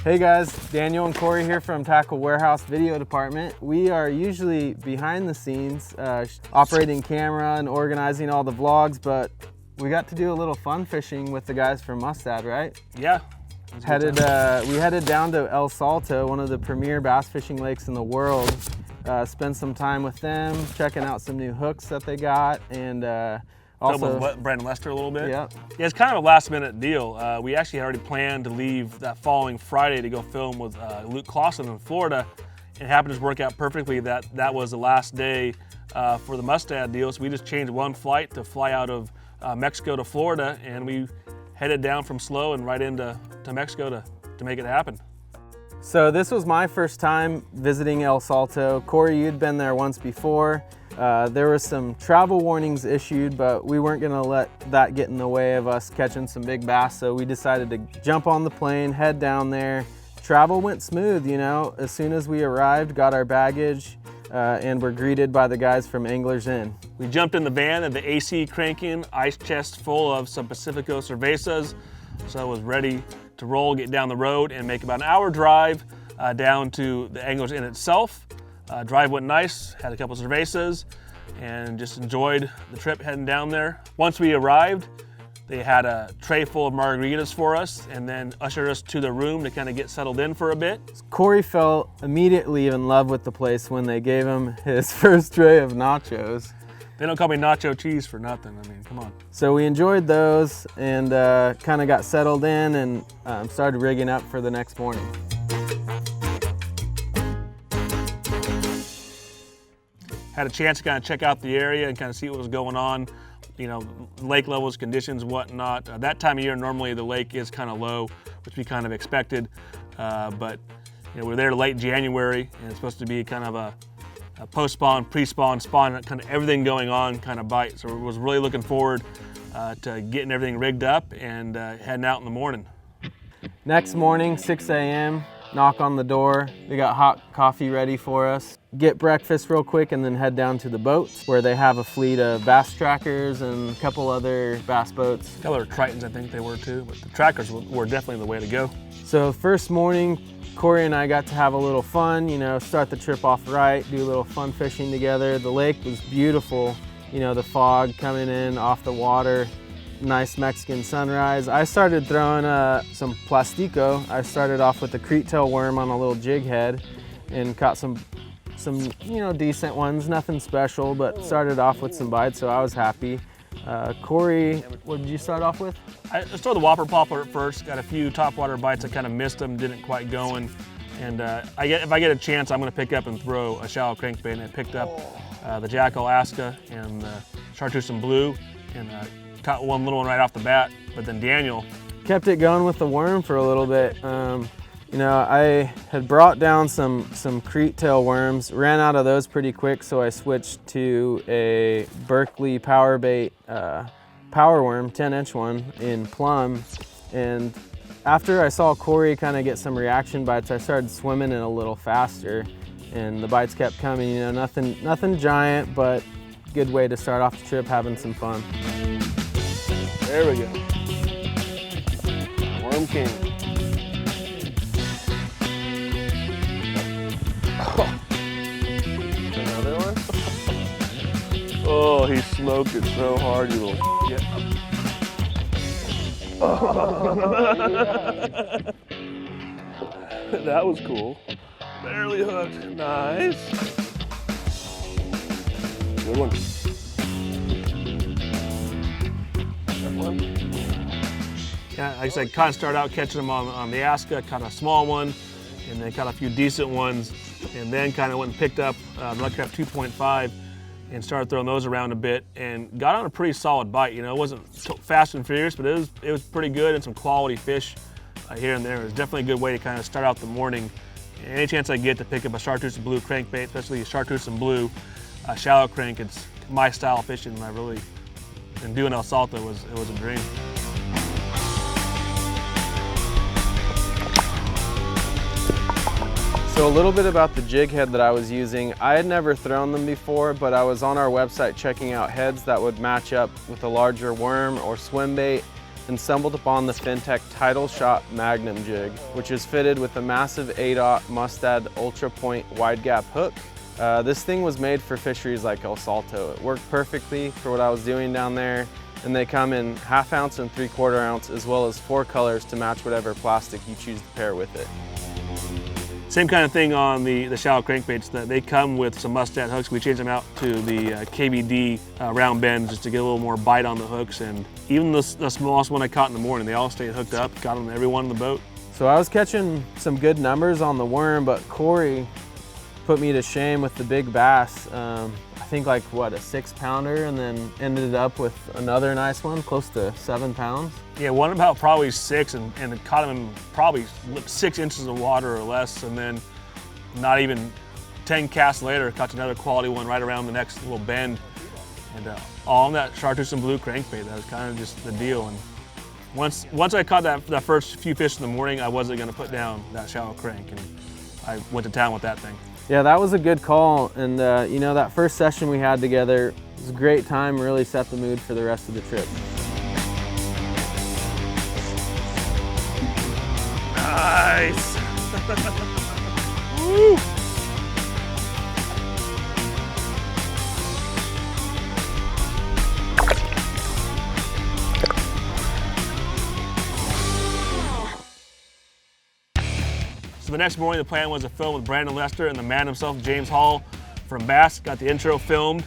Hey guys, Daniel and Corey here from Tackle Warehouse Video Department. We are usually behind the scenes, operating camera and organizing all the vlogs, but we got to do a little fun fishing with the guys from Mustad, right? Yeah. We headed down to El Salto, one of the premier bass fishing lakes in the world. Spend some time with them, checking out some new hooks that they got, and also with Brandon Lester a little bit. Yeah. Yeah, it's kind of a last minute deal. We actually had already planned to leave that following Friday to go film with Luke Clausen in Florida. It happened to work out perfectly that was the last day for the Mustad deal. So we just changed one flight to fly out of Mexico to Florida, and we headed down from SLO and right into Mexico to make it happen. So this was my first time visiting El Salto. Corey, you'd been there once before. There were some travel warnings issued, but we weren't gonna let that get in the way of us catching some big bass, so we decided to jump on the plane, head down there. Travel went smooth, you know. As soon as we arrived, got our baggage, and were greeted by the guys from Anglers Inn. We jumped in the van and the AC cranking, ice chest full of some Pacifico cervezas, so I was ready to roll, get down the road, and make about an hour drive down to the Anglers Inn itself. Drive went nice, had a couple cervezas, and just enjoyed the trip heading down there. Once we arrived, they had a tray full of margaritas for us and then ushered us to the room to kind of get settled in for a bit. Corey fell immediately in love with the place when they gave him his first tray of nachos. They don't call me nacho cheese for nothing, I mean, come on. So we enjoyed those and kind of got settled in and started rigging up for the next morning. Had a chance to kind of check out the area and kind of see what was going on, you know, lake levels, conditions, whatnot. That time of year, normally the lake is kind of low, which we kind of expected, but you know, we're there late January, and it's supposed to be kind of a post-spawn, pre-spawn, spawn, kind of everything going on kind of bite. So we was really looking forward to getting everything rigged up and heading out in the morning. Next morning, 6 a.m., knock on the door. We got hot coffee ready for us. Get breakfast real quick and then head down to the boats where they have a fleet of bass trackers and a couple other bass boats. A couple other Tritons, I think they were too, but the trackers were definitely the way to go. So first morning, Corey and I got to have a little fun, you know, start the trip off right, do a little fun fishing together. The lake was beautiful, you know, the fog coming in off the water, nice Mexican sunrise. I started throwing some plastico. I started off with a crete tail worm on a little jig head and caught some you know, decent ones, nothing special, but started off with some bites, so I was happy. Corey, what did you start off with? I started the Whopper Popper at first, got a few topwater bites, I kind of missed them, didn't quite going. And if I get a chance, I'm gonna pick up and throw a shallow crankbait, and I picked up the Jack Alaska and the Chartreuse and Blue, and caught one little one right off the bat, but then Daniel kept it going with the worm for a little bit. You know, I had brought down some crete tail worms, ran out of those pretty quick, so I switched to a Berkeley power bait power worm, 10-inch one in plum. And after I saw Corey kind of get some reaction bites, I started swimming in a little faster, and the bites kept coming. You know, nothing giant, but good way to start off the trip, having some fun. There we go. Worm King. Oh. Another one? Oh, he's smoking so hard, you little shit. That was cool. Barely hooked. Nice. Good one. Yeah, like I said, kind of started out catching them on the Alaska, caught a small one, and then caught a few decent ones, and then kind of went and picked up Luckcraft 2.5 and started throwing those around a bit, and got on a pretty solid bite. You know, it wasn't fast and furious, but it was pretty good, and some quality fish here and there. It was definitely a good way to kind of start out the morning. And any chance I get to pick up a Chartreuse and Blue crankbait, especially a Chartreuse and Blue shallow crank, it's my style of fishing, and doing El Salto it was a dream. So a little bit about the jig head that I was using. I had never thrown them before, but I was on our website checking out heads that would match up with a larger worm or swim bait. and stumbled upon the Fintech Title Shot Magnum jig, which is fitted with a massive 8/0 Mustad Ultra Point wide gap hook. This thing was made for fisheries like El Salto. It worked perfectly for what I was doing down there, and they come in 1/2 ounce and 3/4 ounce, as well as 4 colors to match whatever plastic you choose to pair with it. Same kind of thing on the shallow crankbaits, that they come with some Mustad hooks. We change them out to the KBD round bends just to get a little more bite on the hooks. And even the smallest one I caught in the morning, they all stayed hooked up, got on every one in the boat. So I was catching some good numbers on the worm, but Corey put me to shame with the big bass. I think like what, a 6-pounder, and then ended up with another nice one, close to 7 pounds. Yeah, one about probably 6, and it caught him in probably 6 inches of water or less, and then not even 10 casts later, caught another quality one right around the next little bend. And all on that chartreuse and blue crankbait. That was kind of just the deal. And once I caught that first few fish in the morning, I wasn't gonna put down that shallow crank, and I went to town with that thing. Yeah, that was a good call, and you know, that first session we had together was a great time, really set the mood for the rest of the trip. Nice! Woo! So the next morning, the plan was to film with Brandon Lester and the man himself, James Hall from Bass. Got the intro filmed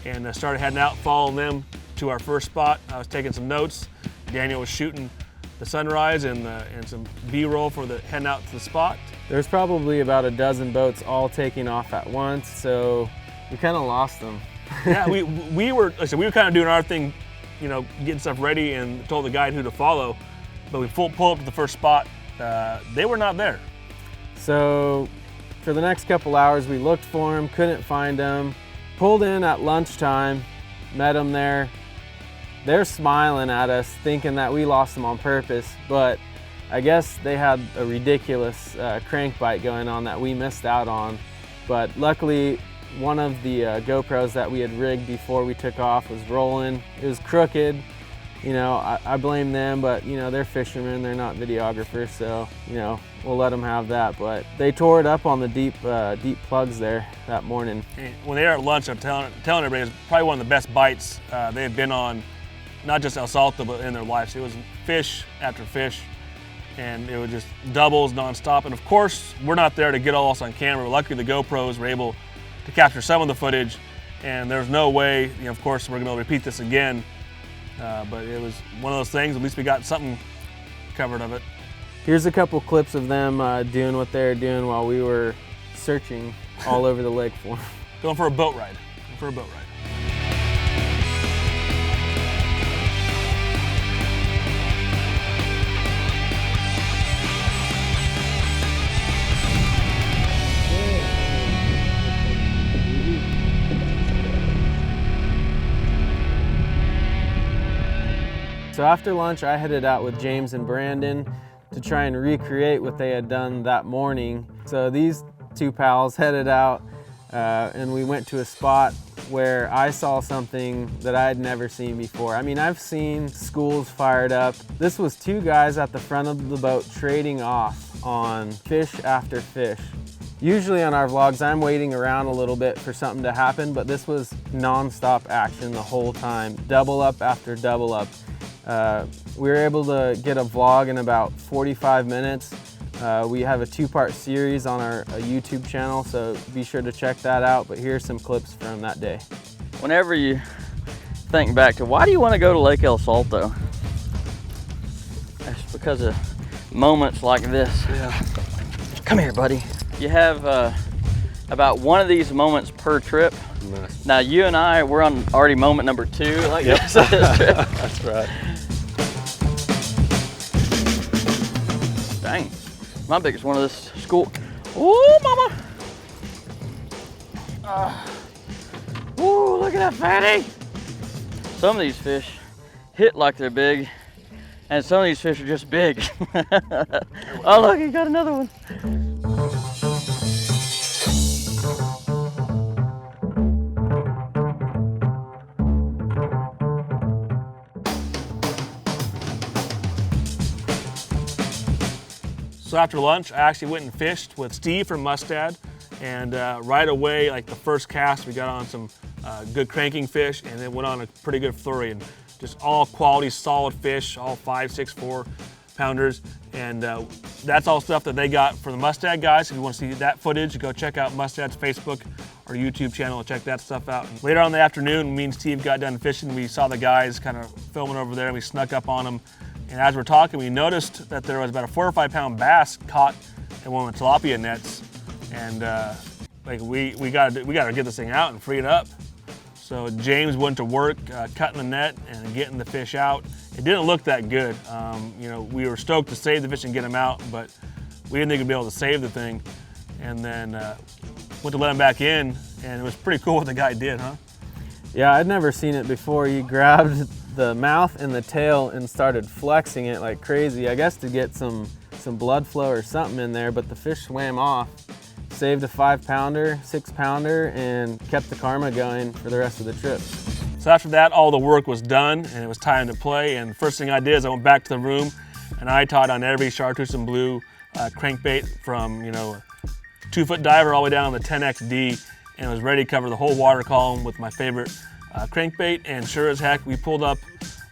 and started heading out, following them to our first spot. I was taking some notes. Daniel was shooting the sunrise and some B-roll for the heading out to the spot. There's probably about a dozen boats all taking off at once, so we kind of lost them. Yeah, we were kind of doing our thing, you know, getting stuff ready, and told the guide who to follow. But we pull up to the first spot. They were not there. So for the next couple hours, we looked for them, couldn't find them. Pulled in at lunchtime, met them there. They're smiling at us, thinking that we lost them on purpose, but I guess they had a ridiculous crank bite going on that we missed out on. But luckily, one of the GoPros that we had rigged before we took off was rolling. It was crooked. You know, I blame them, but you know, they're fishermen, they're not videographers, so you know, we'll let them have that. But they tore it up on the deep plugs there that morning. When they were at lunch, I'm telling everybody, it was probably one of the best bites they had been on, not just El Salto, but in their lives. It was fish after fish, and it was just doubles nonstop. And of course, we're not there to get all this on camera. Luckily, the GoPros were able to capture some of the footage, and there's no way, you know, of course, we're gonna be able to repeat this again. But it was one of those things, at least we got something covered of it. Here's a couple clips of them doing what they were doing while we were searching all over the lake for them. Going for a boat ride. So after lunch, I headed out with James and Brandon to try and recreate what they had done that morning. So these two pals headed out and we went to a spot where I saw something that I had never seen before. I mean, I've seen schools fired up. This was 2 guys at the front of the boat trading off on fish after fish. Usually on our vlogs, I'm waiting around a little bit for something to happen, but this was non-stop action the whole time, double up after double up. We were able to get a vlog in about 45 minutes. We have a 2-part series on our YouTube channel, so be sure to check that out. But here's some clips from that day. Whenever you think back to why do you want to go to Lake El Salto? That's because of moments like this. Yeah. Come here, buddy. You have about one of these moments per trip. Nice. Now you and I, we're on already moment number 2 like this on this trip. That's right. Dang, my biggest one of this school. Oh, mama. Ooh, look at that fatty. Some of these fish hit like they're big, and some of these fish are just big. Oh, look, he got another one. So after lunch, I actually went and fished with Steve from Mustad, and right away, like the first cast, we got on some good cranking fish, and then went on a pretty good flurry, and just all quality, solid fish, all 5, 6, 4 pounders, and that's all stuff that they got for the Mustad guys. If you want to see that footage, go check out Mustad's Facebook or YouTube channel and check that stuff out. And later on in the afternoon, me and Steve got done fishing. We saw the guys kind of filming over there, and we snuck up on them. And as we're talking, we noticed that there was about a 4 or 5 pound bass caught in one of the tilapia nets, and like we gotta get this thing out and free it up. So James went to work cutting the net and getting the fish out. It didn't look that good. You know, we were stoked to save the fish and get them out, but we didn't think we'd be able to save the thing. And then went to let him back in, and it was pretty cool what the guy did, huh? Yeah, I'd never seen it before. You grabbed the mouth and the tail and started flexing it like crazy, I guess to get some blood flow or something in there, but the fish swam off. Saved a 5 pounder, 6 pounder, and kept the karma going for the rest of the trip. So after that, all the work was done, and it was time to play. And the first thing I did is I went back to the room, and I taught on every chartreuse and blue crankbait from, you know, 2-foot diver all the way down to the 10XD, and was ready to cover the whole water column with my favorite crankbait. And sure as heck, we pulled up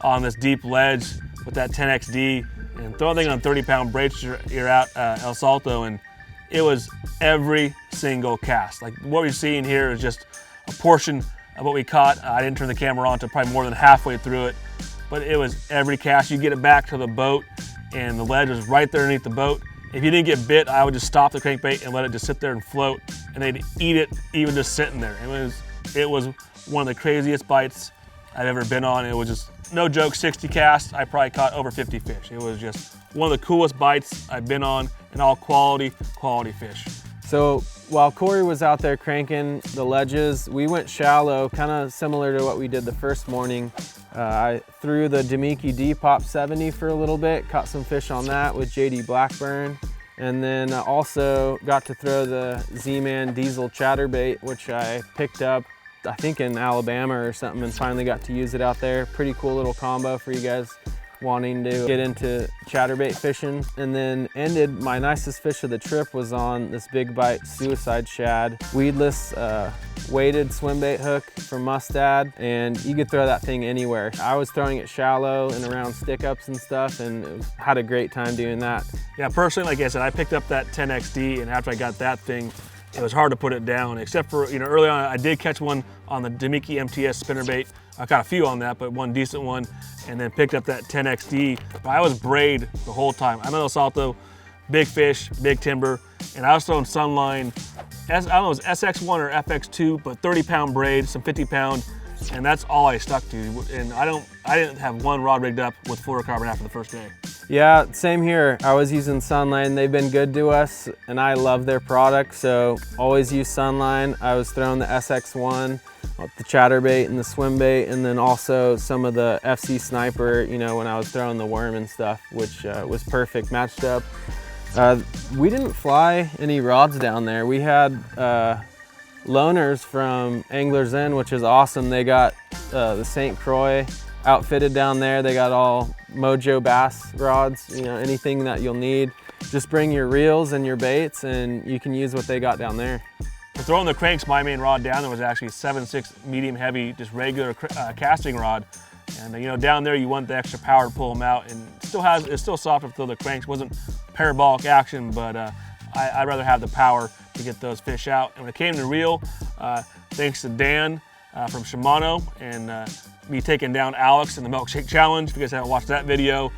on this deep ledge with that 10XD and throw the thing on 30-pound braid you're out El Salto, and it was every single cast. Like what we're seeing here is just a portion of what we caught. I didn't turn the camera on until probably more than halfway through it, but it was every cast. You get it back to the boat, and the ledge was right there underneath the boat. If you didn't get bit, I would just stop the crankbait and let it just sit there and float, and they'd eat it even just sitting there. It was one of the craziest bites I've ever been on. It was just, no joke, 60 casts. I probably caught over 50 fish. It was just one of the coolest bites I've been on, and all quality fish. So while Corey was out there cranking the ledges, we went shallow, kind of similar to what we did the first morning. I threw the Demiki D-Pop 70 for a little bit, caught some fish on that with JD Blackburn, and then also got to throw the Z-Man Diesel chatterbait, which I picked up, I think in Alabama or something, and finally got to use it out there. Pretty cool little combo for you guys wanting to get into chatterbait fishing. And then ended, my nicest fish of the trip was on this big bite suicide shad, weedless weighted swim bait hook from Mustad, and you could throw that thing anywhere. I was throwing it shallow and around stick ups and stuff, and had a great time doing that. Yeah, personally, like I said, I picked up that 10XD, and after I got that thing, it was hard to put it down, except for, you know, early on I did catch one on the Demiki MTS spinnerbait. I caught a few on that, but one decent one, and then picked up that 10XD. But I was braid the whole time. I'm in El Salto, big fish, big timber, and I was throwing sunline, I don't know, it was SX1 or FX2, but 30-pound braid, some 50-pound, and that's all I stuck to. And I didn't have one rod rigged up with fluorocarbon after the first day. Yeah, same here. I was using Sunline. They've been good to us, and I love their product, so always use Sunline. I was throwing the SX1, the chatterbait and the swim bait, and then also some of the FC Sniper, you know, when I was throwing the worm and stuff, which was perfect, matched up. We didn't fly any rods down there. We had loaners from Anglers Inn, which is awesome. They got the St. Croix outfitted down there. They got all Mojo bass rods, you know, anything that you'll need. Just bring your reels and your baits, and you can use what they got down there. For throwing the cranks, my main rod down there was actually 7.6 medium heavy, just regular casting rod. And you know, down there you want the extra power to pull them out, and it's still soft to throw the cranks. It wasn't parabolic action, but I'd rather have the power to get those fish out. And when it came to reel, thanks to Dan from Shimano and me taking down Alex in the Milkshake Challenge. If you guys haven't watched that video,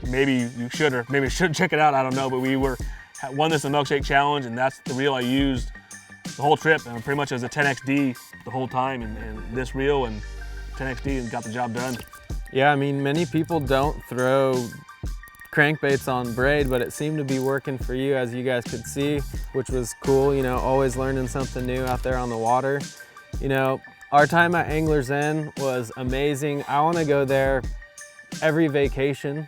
maybe you should, or maybe you should check it out, I don't know, but we won this in the Milkshake Challenge, and that's the reel I used the whole trip, and pretty much as a 10XD the whole time, and this reel and 10XD and got the job done. Yeah, I mean, many people don't throw crankbaits on braid, but it seemed to be working for you, as you guys could see, which was cool. You know, always learning something new out there on the water. You know, our time at Anglers Inn was amazing. I want to go there every vacation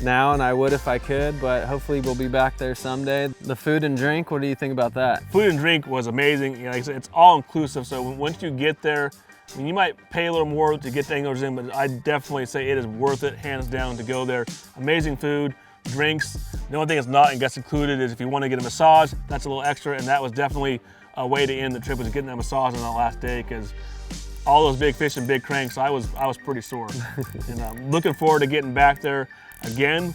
now, and I would if I could, but hopefully we'll be back there someday. The food and drink, what do you think about that? Food and drink was amazing. You know, like I said, it's all inclusive, so once you get there, I mean, you might pay a little more to get to Anglers Inn, but I definitely say it is worth it, hands down, to go there. Amazing food, drinks. The only thing that's not and gets included is if you want to get a massage, that's a little extra, and that was definitely a way to end the trip, was getting that massage on that last day, because all those big fish and big cranks, I was pretty sore. And I'm looking forward to getting back there again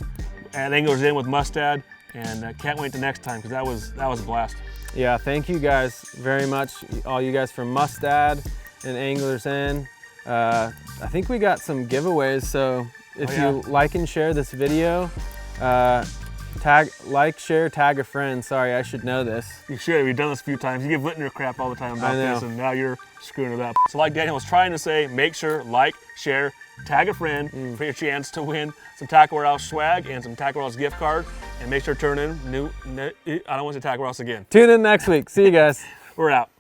at Anglers Inn with Mustad, and can't wait to next time, because that was a blast. Yeah, thank you guys very much, all you guys from Mustad and Anglers Inn. I think we got some giveaways, so if you like and share this video, share, tag a friend. Sorry, I should know this. You should. We've done this a few times. You give Whitner crap all the time about this, and now you're screwing it up. So like Daniel was trying to say, make sure, like, share, tag a friend for your chance to win some Tackle Warehouse swag and some Tackle Warehouse gift card. And make sure to turn in I don't want to say Tackle Warehouse again. Tune in next week. See you guys. We're out.